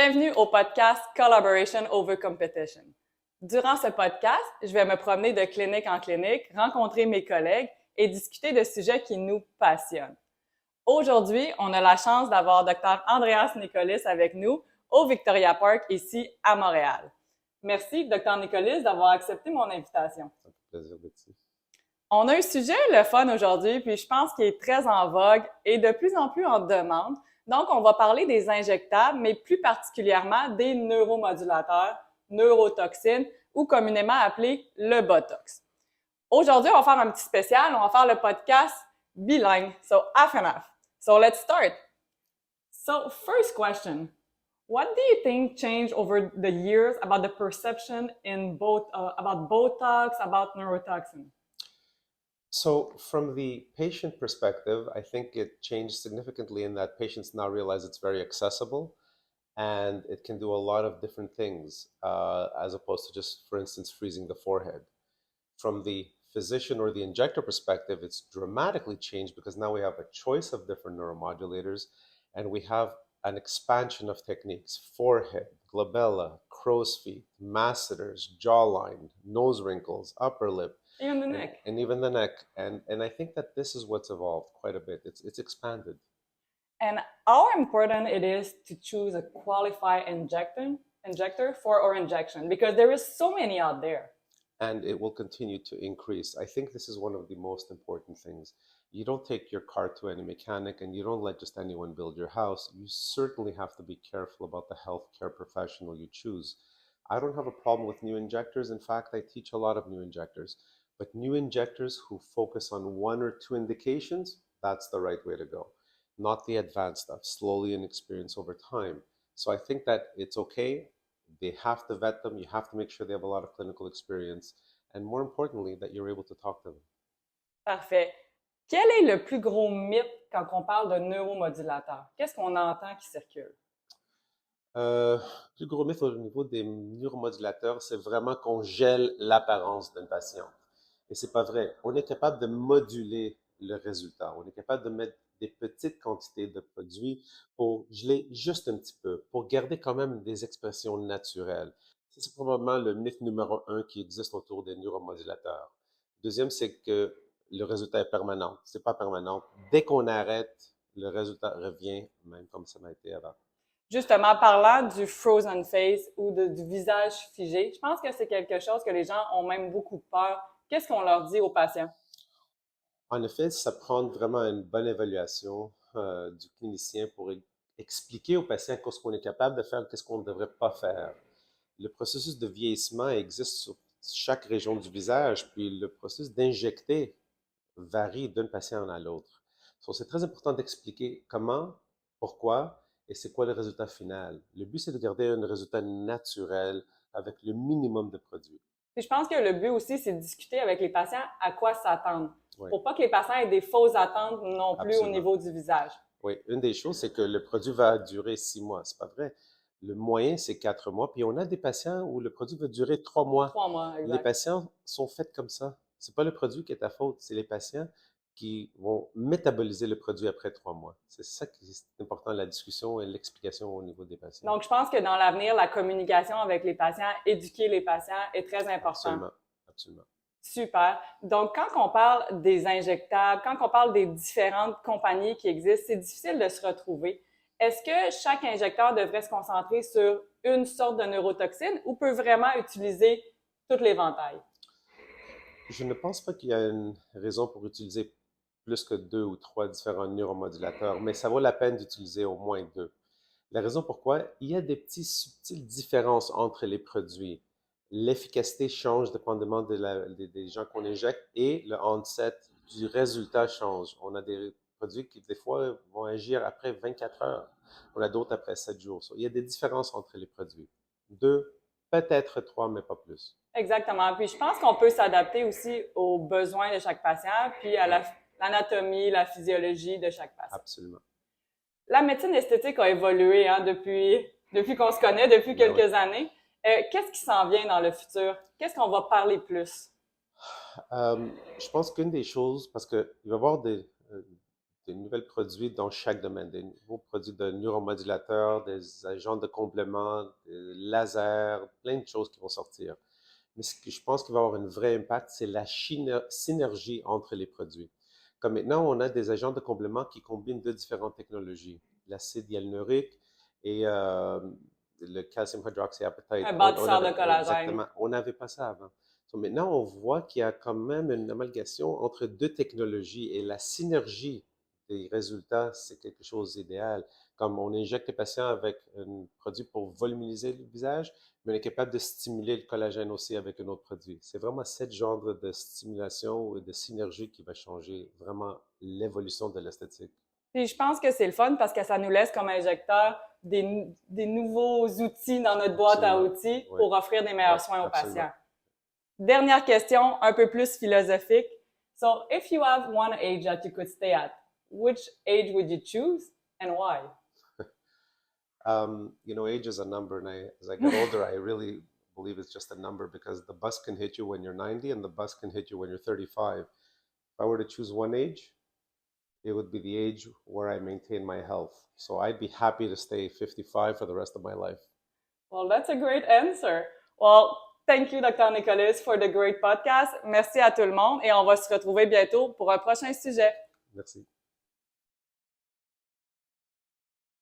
Bienvenue au podcast Collaboration Over Competition. Durant ce podcast, je vais me promener de clinique en clinique, rencontrer mes collègues et discuter de sujets qui nous passionnent. Aujourd'hui, on a la chance d'avoir Dr. Andreas Nicolis avec nous au Victoria Park ici à Montréal. Merci, Dr. Nicolis, d'avoir accepté mon invitation. Ça me fait plaisir d'être ici. On a un sujet, le fun aujourd'hui, puis je pense qu'il est très en vogue et de plus en plus en demande. Donc, on va parler des injectables, mais plus particulièrement des neuromodulateurs, neurotoxines, ou communément appelés le Botox. Aujourd'hui, on va faire un petit spécial. On va faire le podcast bilingue, so half and half. So let's start. So first question, what do you think changed over the years about the perception in about Botox, about neurotoxin? So, from the patient perspective, I think it changed significantly in that patients now realize it's very accessible and it can do a lot of different things as opposed to just, for instance, freezing the forehead. From the physician or the injector perspective, it's dramatically changed because now we have a choice of different neuromodulators and we have an expansion of techniques: forehead, glabella, crow's feet, masseters, jawline, nose wrinkles, upper lip, Even the neck. and even the neck. And I think that this is what's evolved quite a bit. It's expanded. And how important it is to choose a qualified injector for our injection, because there is so many out there. And it will continue to increase. I think this is one of the most important things. You don't take your car to any mechanic and you don't let just anyone build your house. You certainly have to be careful about the healthcare professional you choose. I don't have a problem with new injectors. In fact, I teach a lot of new injectors. But new injectors who focus on one or two indications, that's the right way to go. Not the advanced stuff, slowly and experience over time. So I think that it's okay. They have to vet them. You have to make sure they have a lot of clinical experience. And more importantly, that you're able to talk to them. Parfait. Quel est le plus gros mythe quand on parle de neuromodulateur? Qu'est-ce qu'on entend qui circule? Plus gros mythe au niveau des neuromodulateurs, c'est vraiment qu'on gèle l'apparence d'un patient. Et c'est pas vrai. On est capable de moduler le résultat. On est capable de mettre des petites quantités de produits pour geler juste un petit peu, pour garder quand même des expressions naturelles. C'est probablement le mythe numéro un qui existe autour des neuromodulateurs. Deuxième, c'est que le résultat est permanent. C'est pas permanent. Dès qu'on arrête, le résultat revient, même comme ça m'a été avant. Justement, parlant du frozen face ou du visage figé, je pense que c'est quelque chose que les gens ont même beaucoup peur. Qu'est-ce qu'on leur dit aux patients? En effet, ça prend vraiment une bonne évaluation du clinicien pour expliquer au patient qu'est-ce qu'on est capable de faire, qu'est-ce qu'on ne devrait pas faire. Le processus de vieillissement existe sur chaque région du visage, puis le processus d'injecter varie d'un patient à l'autre. Donc, c'est très important d'expliquer comment, pourquoi et c'est quoi le résultat final. Le but, c'est de garder un résultat naturel avec le minimum de produits. Puis je pense que le but aussi, c'est de discuter avec les patients à quoi s'attendre. Oui, Pour pas que les patients aient des fausses attentes non plus au absolument. niveau du visage. Oui, une des choses, c'est que le produit va durer 6 mois. C'est pas vrai. Le moyen, c'est 4 mois. Puis on a des patients où le produit va durer 3 mois. 3 mois, Les exact. patients sont faits comme ça. C'est pas le produit qui est ta faute, c'est les patients qui vont métaboliser le produit après 3 mois. C'est ça qui est important, la discussion et l'explication au niveau des patients. Donc, je pense que dans l'avenir, la communication avec les patients, éduquer les patients est très important. Absolument, absolument. Super. Donc, quand on parle des injectables, quand on parle des différentes compagnies qui existent, c'est difficile de se retrouver. Est-ce que chaque injecteur devrait se concentrer sur une sorte de neurotoxine ou peut vraiment utiliser tout l'éventail? Je ne pense pas qu'il y a une raison pour utiliser plus que 2 ou 3 différents neuromodulateurs, mais ça vaut la peine d'utiliser au moins 2. La raison pourquoi, il y a des petites subtiles différences entre les produits. L'efficacité change dépendamment des gens qu'on injecte et le onset du résultat change. On a des produits qui, des fois, vont agir après 24 heures. On a d'autres après 7 jours. Il y a des différences entre les produits. 2, peut-être 3, mais pas plus. Exactement. Puis je pense qu'on peut s'adapter aussi aux besoins de chaque patient, puis à l'anatomie, la physiologie de chaque patient. Absolument. La médecine esthétique a évolué depuis qu'on se connaît, depuis Ben quelques oui. années. Qu'est-ce qui s'en vient dans le futur? Qu'est-ce qu'on va parler plus? Je pense qu'une des choses, parce qu'il va y avoir de nouvelles produits dans chaque domaine, des nouveaux produits de neuromodulateurs, des agents de complément, des lasers, plein de choses qui vont sortir. Mais ce que je pense qu'il va avoir un vrai impact, c'est la synergie entre les produits. Comme maintenant, on a des agents de complément qui combinent deux différentes technologies, l'acide hyaluronique et le calcium hydroxyapatite. Un bâtisseur de collagène. Exactement, on n'avait pas ça avant. So maintenant, on voit qu'il y a quand même une amalgamation entre deux technologies et la synergie des résultats, c'est quelque chose d'idéal. Comme on injecte les patients avec un produit pour voluminiser le visage, mais on est capable de stimuler le collagène aussi avec un autre produit. C'est vraiment ce genre de stimulation et de synergie qui va changer vraiment l'évolution de l'esthétique. Puis je pense que c'est le fun parce que ça nous laisse comme injecteur des nouveaux outils dans notre boîte à Absolument. outils Oui, pour offrir des meilleurs oui, soins aux absolument. patients. Dernière question, un peu plus philosophique. So, if you have one age that you could stay at, which age would you choose and why? Age is a number, and as I get older, I really believe it's just a number because the bus can hit you when you're 90 and the bus can hit you when you're 35. If I were to choose one age, it would be the age where I maintain my health. So I'd be happy to stay 55 for the rest of my life. Well, that's a great answer. Well, thank you, Dr. Nicolas, for the great podcast. Merci à tout le monde et on va se retrouver bientôt pour un prochain sujet. Merci.